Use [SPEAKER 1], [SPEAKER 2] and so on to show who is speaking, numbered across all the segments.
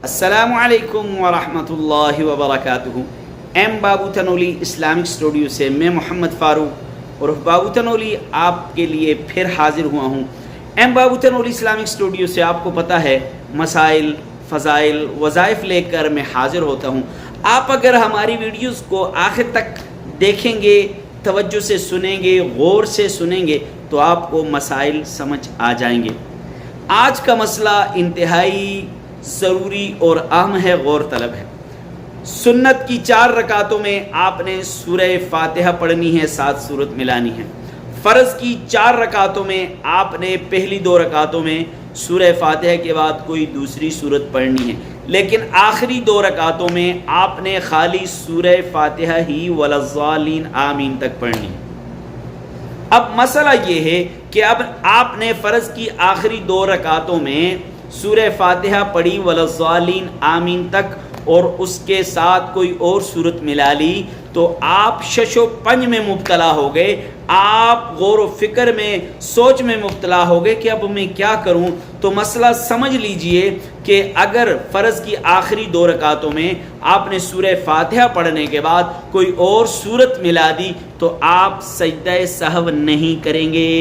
[SPEAKER 1] السلام علیکم ورحمۃ اللہ وبرکاتہ۔ ایم بابو تنولی اسلامک اسٹوڈیو سے میں محمد فاروق اور بابو تنولی آپ کے لیے پھر حاضر ہوا ہوں۔ ایم بابو تنولی اسلامک اسٹوڈیو سے آپ کو پتہ ہے مسائل، فضائل، وظائف لے کر میں حاضر ہوتا ہوں۔ آپ اگر ہماری ویڈیوز کو آخر تک دیکھیں گے، توجہ سے سنیں گے، غور سے سنیں گے تو آپ کو مسائل سمجھ آ جائیں گے۔ آج کا مسئلہ انتہائی ضروری اور اہم ہے، غور طلب ہے۔ سنت کی 4 رکعتوں میں آپ نے سورہ فاتحہ پڑھنی ہے، 7 سورت ملانی ہے۔ فرض کی 4 رکعتوں میں آپ نے پہلی 2 رکعتوں میں سورہ فاتحہ کے بعد کوئی دوسری سورت پڑھنی ہے، لیکن آخری 2 رکعتوں میں آپ نے خالی سورہ فاتحہ ہی ولضالین آمین تک پڑھنی ہے۔ اب مسئلہ یہ ہے کہ اب آپ نے فرض کی آخری 2 رکعتوں میں سورہ فاتحہ پڑھی ولضالین آمین تک اور اس کے ساتھ کوئی اور سورت ملا لی تو آپ شش و پنج میں مبتلا ہو گئے، آپ غور و فکر میں، سوچ میں مبتلا ہو گئے کہ اب میں کیا کروں۔ تو مسئلہ سمجھ لیجئے کہ اگر فرض کی آخری 2 رکعتوں میں آپ نے سورہ فاتحہ پڑھنے کے بعد کوئی اور سورت ملا دی تو آپ سجدہ سہو نہیں کریں گے،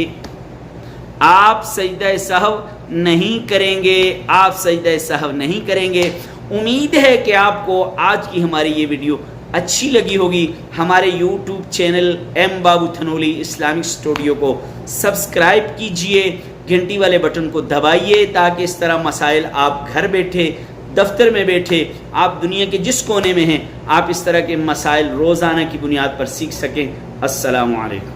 [SPEAKER 1] آپ سجدہ سہو نہیں کریں گے، آپ سجدہ سہو نہیں کریں گے۔ امید ہے کہ آپ کو آج کی ہماری یہ ویڈیو اچھی لگی ہوگی۔ ہمارے یوٹیوب چینل ایم بابو تھنولی اسلامک اسٹوڈیو کو سبسکرائب کیجئے، گھنٹی والے بٹن کو دبائیے تاکہ اس طرح مسائل آپ گھر بیٹھے، دفتر میں بیٹھے، آپ دنیا کے جس کونے میں ہیں، آپ اس طرح کے مسائل روزانہ کی بنیاد پر سیکھ سکیں۔ السلام علیکم۔